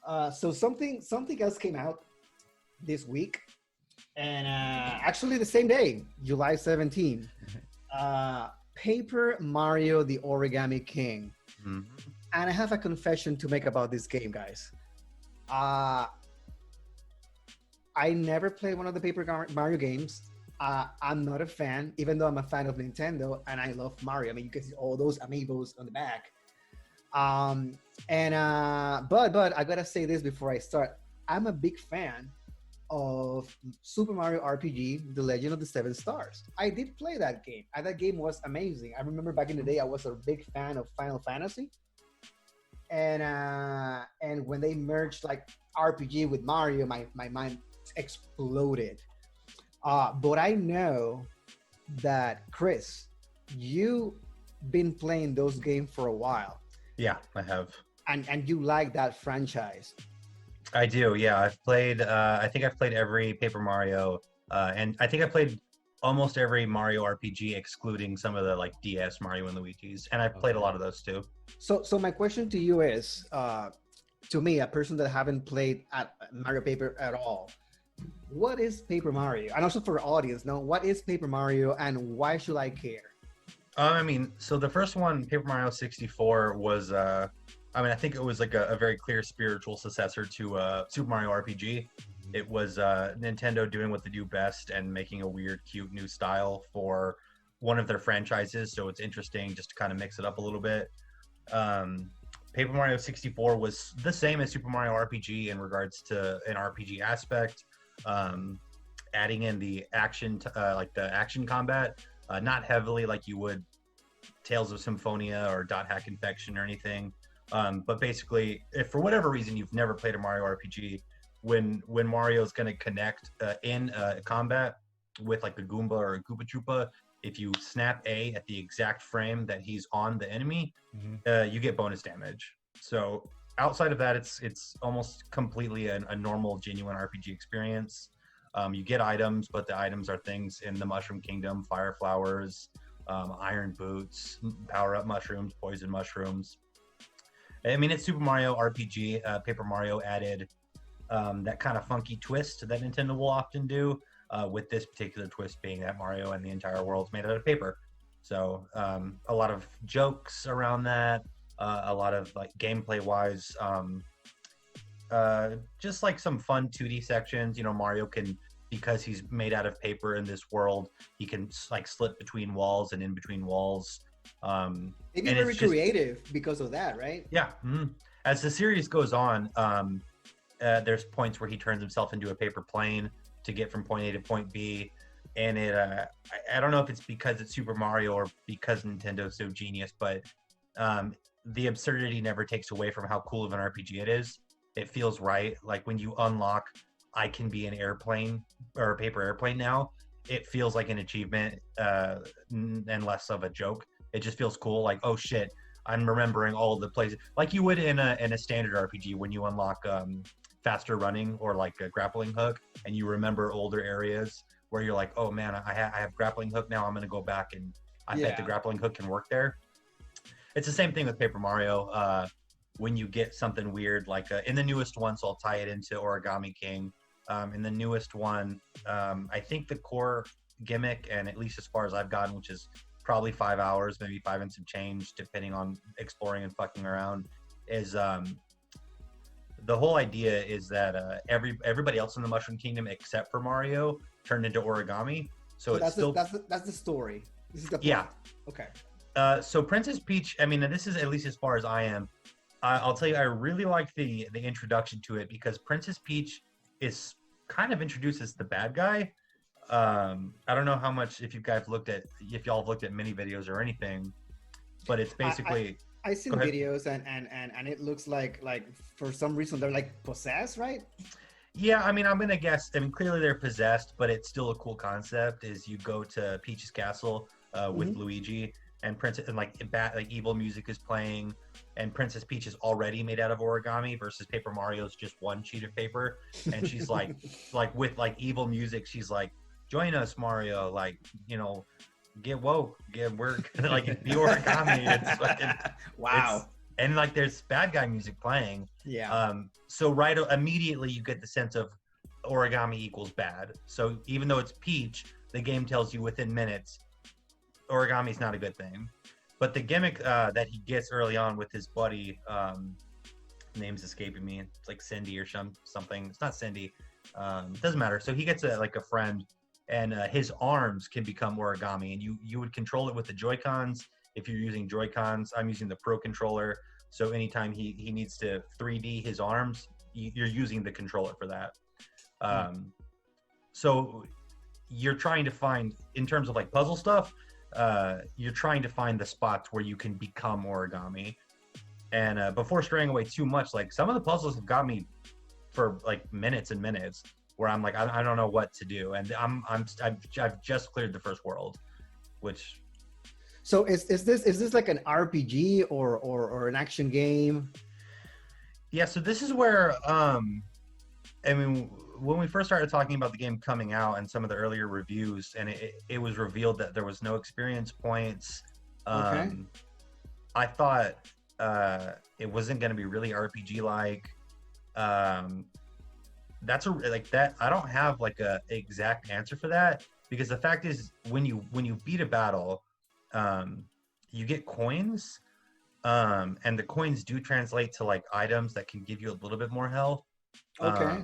So something else came out this week, and actually the same day, July 17th. Paper Mario: The Origami King. Mhm. And I have a confession to make about this game, guys. Uh, I never played one of the Mario games. I'm not a fan, even though I'm a fan of Nintendo and I love Mario. I mean, you can see all those amiibos on the back. But I gotta say this before I start. I'm a big fan of Super Mario RPG: The Legend of the Seven Stars. I did play that game, and that game was amazing. I remember back in the day, I was a big fan of Final Fantasy, and when they merged like RPG with Mario, my mind exploded. But I know that Chris, you been playing those games for a while, Yeah, I have. and you like that franchise. I do. Yeah, I've played. I think I've played every Paper Mario, and I think I played almost every Mario RPG, excluding some of the like DS Mario and Luigi's, and I've played a Okay. lot of those too. So my question to you is, to me, a person that haven't played at Mario Paper at all, what is Paper Mario? And also for the audience, now what is Paper Mario and why should I care? I mean, so the first one, Paper Mario 64, was. I mean, I think it was like a very clear spiritual successor to Super Mario RPG. It was Nintendo doing what they do best and making a weird, cute new style for one of their franchises. So it's interesting just to kind of mix it up a little bit. Um, Paper Mario 64 was the same as Super Mario RPG in regards to an RPG aspect, um, adding in the action, like the action combat, not heavily like you would Tales of Symphonia or Dot Hack Infection or anything. But basically, if for whatever reason you've never played a Mario RPG, when Mario's going to connect in combat with like a Goomba or a Koopa Troopa, if you snap A at the exact frame that he's on the enemy, you get bonus damage. So outside of that, it's almost completely a normal, genuine RPG experience. You get items, but the items are things in the Mushroom Kingdom: fire flowers, iron boots, power up mushrooms, poison mushrooms. I mean, it's Super Mario RPG. Paper Mario added that kind of funky twist that Nintendo will often do, with this particular twist being that Mario and the entire world's made out of paper. So a lot of jokes around that, a lot of like gameplay wise, just like some fun 2D sections. You know, Mario can, because he's made out of paper in this world, he can like slip between walls and in between walls. They be And very it's just, creative because of that, right? yeah. As the series goes on, there's points where he turns himself into a paper plane to get from point A to point B. And I don't know if it's because it's Super Mario or because Nintendo's so genius, but the absurdity never takes away from how cool of an RPG it is. It feels right. Like when you unlock, I can be an airplane or a paper airplane now, it feels like an achievement, and less of a joke. It just feels cool. Like, oh shit, I'm remembering all the places, like you would in a standard RPG when you unlock faster running or like a grappling hook, and you remember older areas where you're like, oh man, I have grappling hook now. I'm gonna go back and I bet the Yeah. grappling hook can work there. It's the same thing with Paper Mario. When you get something weird, like in the newest one, so I'll tie it into Origami King. In the newest one, I think the core gimmick, and at least as far as I've gotten, which is probably 5 hours, maybe five and some change, depending on exploring and fucking around, is the whole idea is that everybody else in the Mushroom Kingdom except for Mario turned into origami. So So it's that's the still, that's the story. This is the yeah. plot. Okay. So Princess Peach, I mean, and this is at least as far as I am. I'll tell you, I really like the introduction to it because Princess Peach is kind of introduced as the bad guy. I don't know how much if if y'all have looked at mini videos or anything, but it's I, I basically, I seen go ahead. videos and it looks like for some reason they're like possessed, right? Yeah, I mean, I'm gonna guess. I mean, clearly they're possessed, but it's still a cool concept. Is you go to Peach's castle with Hmm. Luigi and Princess, and like evil music is playing, and Princess Peach is already made out of origami versus Paper Mario's just one sheet of paper, and she's like with like evil music, she's like, "Join us, Mario! Like, you know, get woke, we're gonna like be origami." It's fucking, it's Wow. and like there's bad guy music playing. Yeah. So right immediately you get the sense of origami equals bad. So even though it's Peach, the game tells you within minutes origami is not a good thing. But the gimmick that he gets early on with his buddy, name's escaping me. It's like Cindy or something. It's not Cindy. Doesn't matter. So he gets like a friend, and his arms can become origami, and you would control it with the Joy-Cons. If you're using Joy-Cons, I'm using the Pro controller. So anytime he needs to 3D his arms, you're using the controller for that. So you're trying to find, in terms of like puzzle stuff, you're trying to find the spots where you can become origami. And before straying away too much, like some of the puzzles have got me for like minutes and minutes, where I'm like, I don't know what to do, and I've just cleared the first world, which. So is this like an RPG or an action game? Yeah, so this is where I mean, when we first started talking about the game coming out and some of the earlier reviews, and it was revealed that there was no experience points. Okay. I thought it wasn't going to be really RPG like. That's like that. I don't have like a exact answer for that, because the fact is, when you beat a battle, you get coins, and the coins do translate to like items that can give you a little bit more health. Okay.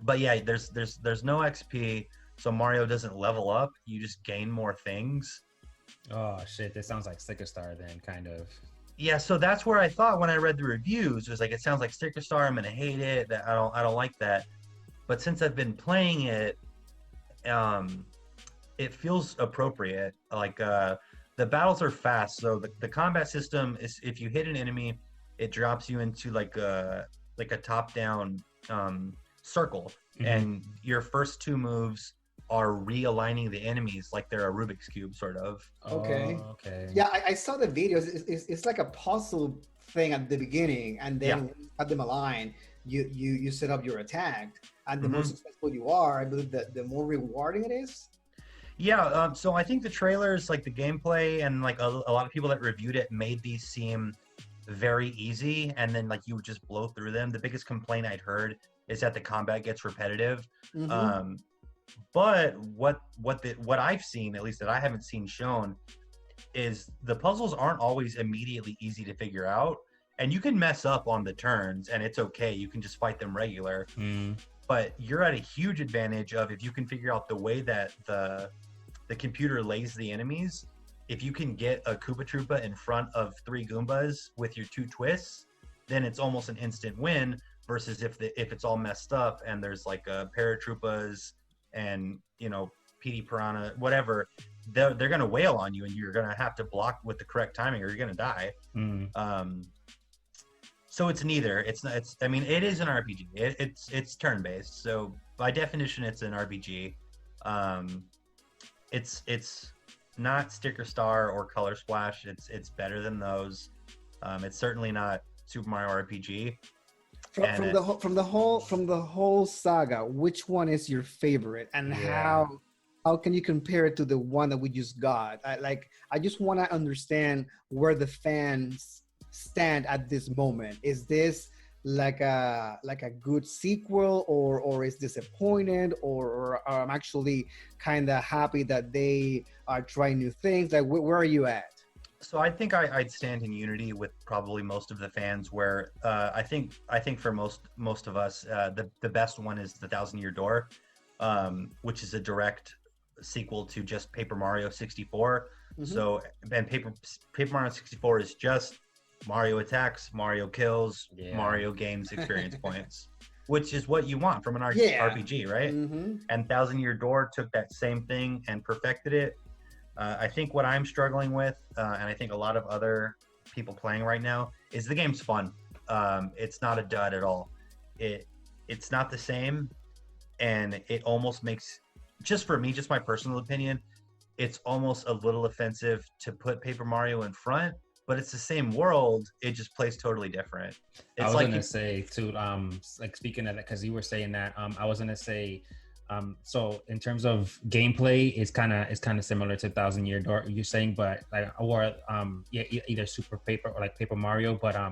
But yeah, there's no XP, so Mario doesn't level up. You just gain more things. Oh shit, this sounds like Sticker Star then, kind of. Yeah, so that's where I thought when I read the reviews, it was like, it sounds like Sticker Star. I'm gonna hate it. That I don't like that. But since I've been playing it, it feels appropriate. Like the battles are fast, so the combat system is, if you hit an enemy, it drops you into like a top-down circle, and your first two moves are realigning the enemies like they're a Rubik's Cube, sort of. Okay. Oh, okay. Yeah, I saw the videos. It's like a puzzle thing at the beginning, and then when you cut them align, you set up your attack, and the more successful you are, I believe that the more rewarding it is. Yeah, so I think the trailers, like the gameplay, and like a lot of people that reviewed it made these seem very easy, and then like you would just blow through them. The biggest complaint I'd heard is that the combat gets repetitive. But what I've seen, at least that I haven't seen shown, is the puzzles aren't always immediately easy to figure out, and you can mess up on the turns, and it's okay. You can just fight them regular. But you're at a huge advantage of, if you can figure out the way that the computer lays the enemies. If you can get a Koopa Troopa in front of 3 Goombas with your 2 twists, then it's almost an instant win. Versus if it's all messed up and there's like Paratroopas and, you know, PD Piranha, whatever, they're gonna wail on you, and you're gonna have to block with the correct timing, or you're gonna die. So it's neither. I mean, it is an RPG. It's turn-based, so by definition, it's an RPG. It's not Sticker Star or Color Splash. It's better than those. It's certainly not Super Mario RPG. From the whole saga, which one is your favorite, and how can you compare it to the one that we just got? I just want to understand where the fans stand at this moment. Is this like a good sequel, or is disappointed, or I'm actually kind of happy that they are trying new things? Like, where are you at? So I think I'd stand in unity with probably most of the fans, where I think for most of us, the best one is the Thousand Year Door, which is a direct sequel to just Paper Mario 64. So, and Paper Mario 64 is just Mario attacks, Mario kills, Mario gains experience points, which is what you want from an RPG, right? And Thousand Year Door took that same thing and perfected it. I think what I'm struggling with, and I think a lot of other people playing right now, is the game's fun. It's not a dud at all. It's not the same, and it almost makes, just for me, just my personal opinion, it's almost a little offensive to put Paper Mario in front, but it's the same world. It just plays totally different. It's I was gonna say too, like speaking of that, because you were saying that, I was gonna say, So in terms of gameplay, it's kind of similar to Thousand Year Door, you're saying, but like, or yeah, either Super Paper or like Paper Mario. But I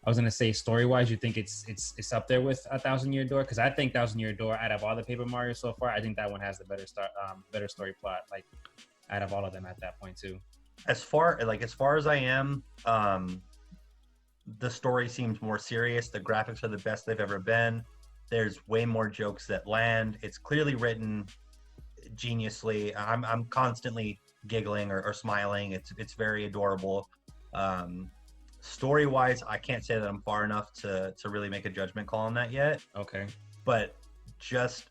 was gonna say story wise, you think it's up there with a Thousand Year Door? Because I think Thousand Year Door, out of all the Paper Mario so far, I think that one has the better story plot, like out of all of them at that point too. As far as I am, the story seems more serious. The graphics are the best they've ever been. There's way more jokes that land. It's clearly written geniusly. I'm constantly giggling or smiling. It's very adorable. Story wise, I can't say that I'm far enough to really make a judgment call on that yet. Okay. But just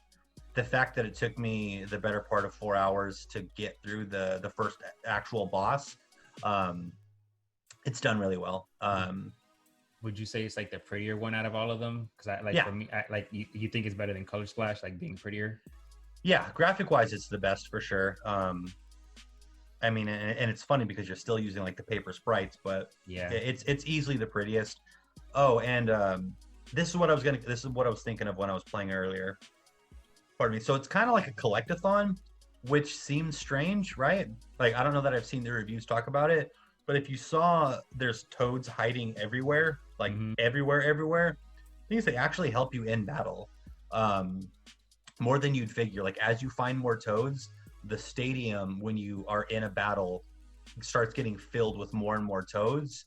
the fact that it took me the better part of 4 hours to get through the first actual boss, it's done really well. Would you say it's like the prettier one out of all of them? Because for me, you think it's better than Color Splash, like being prettier? Yeah, graphic wise, it's the best for sure. I mean, and it's funny because you're still using like the paper sprites, but yeah, it's easily the prettiest. Oh, and this is what I was thinking of when I was playing earlier. Pardon me. So it's kind of like a collectathon, which seems strange, right? Like, I don't know that I've seen the reviews talk about it, but if you saw there's toads hiding everywhere, like everywhere, things they actually help you in battle, more than you'd figure. Like, as you find more toads, the stadium, when you are in a battle, starts getting filled with more and more toads.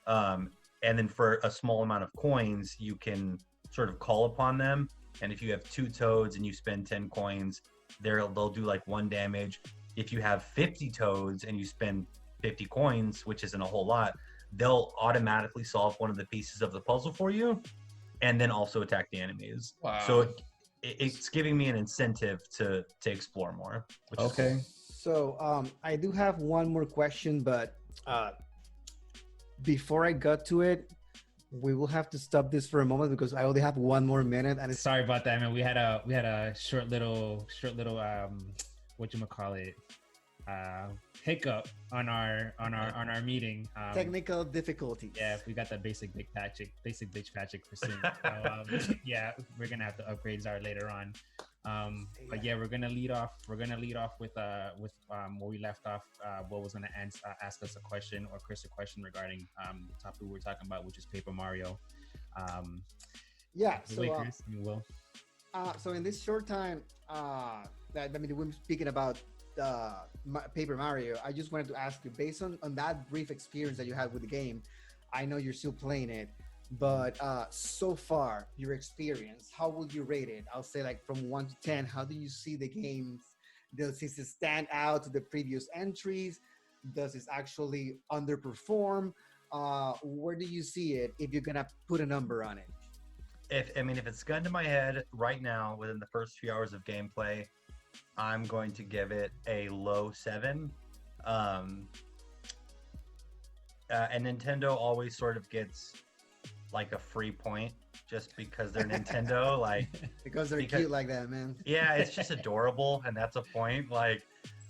And then for a small amount of coins, you can sort of call upon them. And if you have 2 toads and you spend 10 coins, they'll do like 1 damage. If you have 50 toads and you spend 50 coins, which isn't a whole lot, they'll automatically solve one of the pieces of the puzzle for you, and then also attack the enemies. Wow. So it's giving me an incentive to explore more. Okay. So I do have one more question, but before I got to it, we will have to stop this for a moment because I only have 1 more minute. And Sorry about that, man. We had a short little whatchamacallit, hiccup on our meeting. Technical difficulties. Yeah, we got the basic bitch Patrick for soon. So, yeah, we're gonna have to upgrade Zara later on. But yeah, we're gonna lead off with where we left off. What was gonna ask us a question, or Chris a question regarding the topic we were talking about, which is Paper Mario. Yeah. Chris, you will. So in this short time, we're speaking about Paper Mario. I just wanted to ask you, based on that brief experience that you had with the game, I know you're still playing it, but so far, your experience, how would you rate it? I'll say like from 1 to 10, how do you see the games? Does it stand out to the previous entries? Does it actually underperform? Where do you see it if you're gonna put a number on it? If it's gun to my head right now, within the first few hours of gameplay, I'm going to give it a low 7. And Nintendo always sort of gets like a free point just because they're Nintendo, like because they're cute like that, man. Yeah, it's just adorable, and that's a point. Like,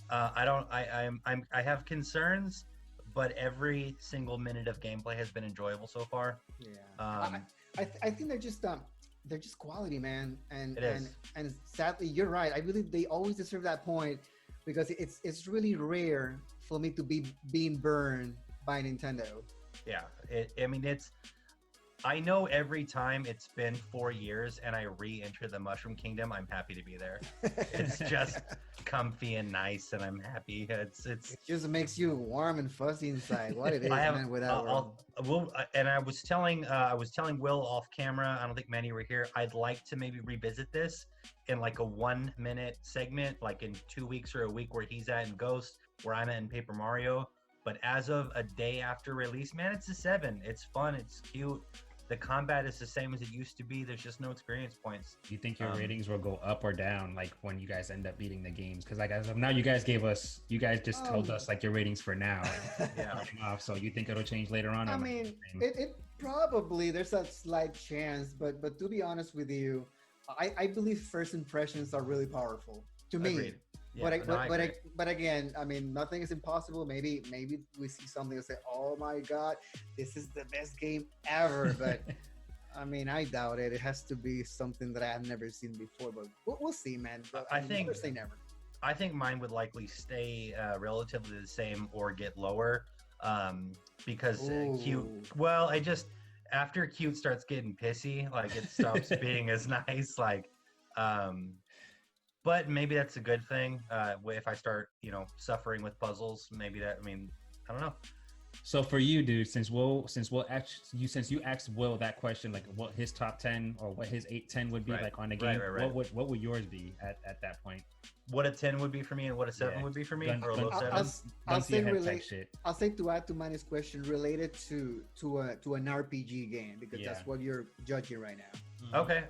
I have concerns, but every single minute of gameplay has been enjoyable so far. Yeah, I think they're just quality, man. And sadly, you're right. I believe they always deserve that point because it's really rare for me to be being burned by Nintendo. Yeah, I know every time it's been 4 years and I re-enter the Mushroom Kingdom, I'm happy to be there. It's just comfy and nice, and I'm happy. It just makes you warm and fuzzy inside. What it is, man, without I was telling Will off camera, I don't think many were here, I'd like to maybe revisit this in like a 1 minute segment, like in 2 weeks or a week, where he's at in Ghost, where I'm at in Paper Mario. But as of a day after release, man, it's a 7. It's fun. It's cute. The combat is the same as it used to be. There's just no experience points. Do you think your ratings will go up or down, like when you guys end up beating the games? Because like as of now, you guys just told us like your ratings for now. Yeah. So you think it'll change later on? I mean, it probably, there's a slight chance, but to be honest with you, I believe first impressions are really powerful to me. Agreed. Yeah, but again, I mean, nothing is impossible. Maybe we see something and say, "Oh my God, this is the best game ever." But I mean, I doubt it. It has to be something that I have never seen before, but we'll see, man. But, I mean, think- never say never. I think mine would likely stay relatively the same or get lower, because cute. Ooh. Well, I just after cute starts getting pissy, like it stops being as nice. Like, but maybe that's a good thing. If I start, suffering with puzzles, maybe that. I mean, I don't know. So for you, dude, since you asked Will that question, like what his top 10 or what his 8-10 would be Right, like on the right, game, right. what would yours be at that point? What a 10 would be for me and what a 7 Yeah. would be for me, Gun- or a gun- low I'll- 7. I'll- Don't see say ahead relate- type shit. I'll say to add to Manny's question related to an RPG game because Yeah. that's what you're judging right now. Okay.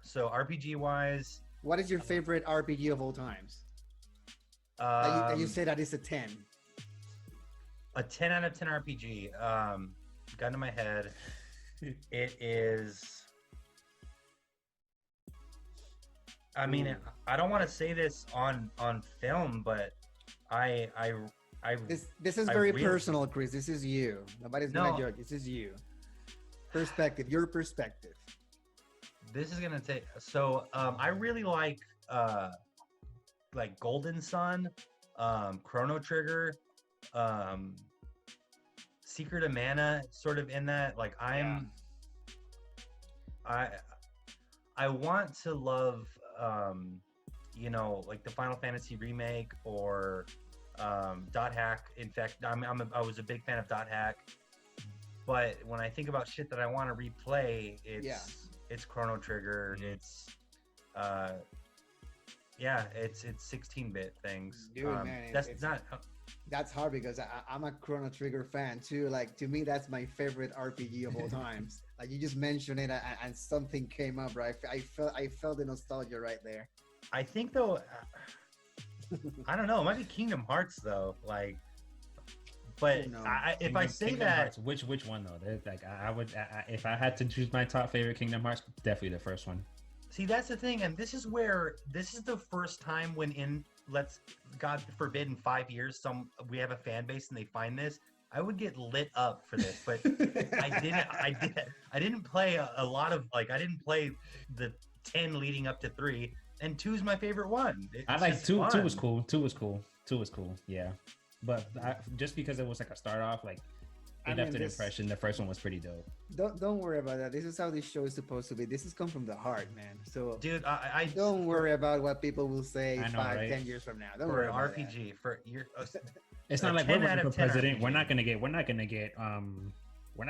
So RPG wise, What is your favorite RPG of all times? That you say that is a 10. a 10 out of 10 RPG. Gun to my head. It is. I mean, Ooh. I don't want to say this on film, but I This is I very really- personal, Chris. This is you. Nobody's gonna No. judge. This is you. Perspective. Your perspective. this is gonna take. So I really like Golden Sun, Chrono Trigger, Secret of Mana, sort of in that. Like I want to love like the Final Fantasy remake or Dot Hack. In fact, I was a big fan of Dot Hack. But when I think about shit that I want to replay, it's Chrono Trigger. It's it's 16-bit things. Dude, man, that's it's- not. That's hard because I'm a Chrono Trigger fan too. Like to me, that's my favorite RPG of all times. Like you just mentioned it, and something came up, right? I felt the nostalgia right there. I think though, I don't know. It might be Kingdom Hearts though. Like, but No. if I say Kingdom that, Hearts, which one though? There's, like I would if I had to choose my top favorite Kingdom Hearts, definitely the first one. see, that's the thing, and this is the first time when let's God forbid in 5 years we have a fan base and they find this, I would get lit up for this, but I didn't play a lot of I didn't play the 10 leading up to 3, and 2 is my favorite one. I It's like just 2. 2 fun. was cool. 2 was cool. Yeah, but just because it was like a start off, like I it left mean, an this- impression. The first one was pretty dope. Don't worry about that. This is how this show is supposed to be. This is come from the heart, man. So Dude, I don't worry about what people will say I know, 5, right? 10 years from now. Don't for worry an about RPG for your It's A not like 10 we're out running of for 10 president. We're RPG. not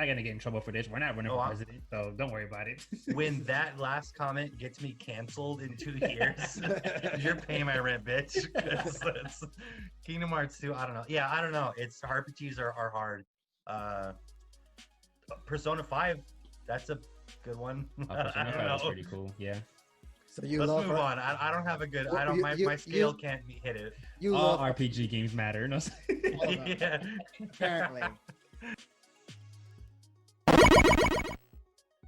gonna get in trouble for this. We're not running Oh, for I'm- president, so don't worry about it. when that last comment gets me canceled in 2 years, you're paying my rent, bitch. That's Kingdom Hearts 2. I don't know. Yeah, I don't know. It's RPGs are hard. Persona 5, that's a good one. Persona I don't 5 was know. pretty cool. Yeah. So you Let's love move on. I don't have a good. I don't. You- My, you- my scale you- can't hit it. you All love RPG games matter. No? all of them, Yeah. apparently.